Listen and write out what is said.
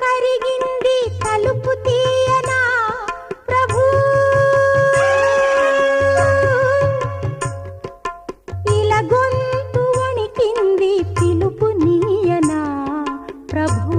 కరిగింది తలుపు తీయనా ప్రభు, ఇలా గొంతు వణికింది పిలుపు నీయనా ప్రభు.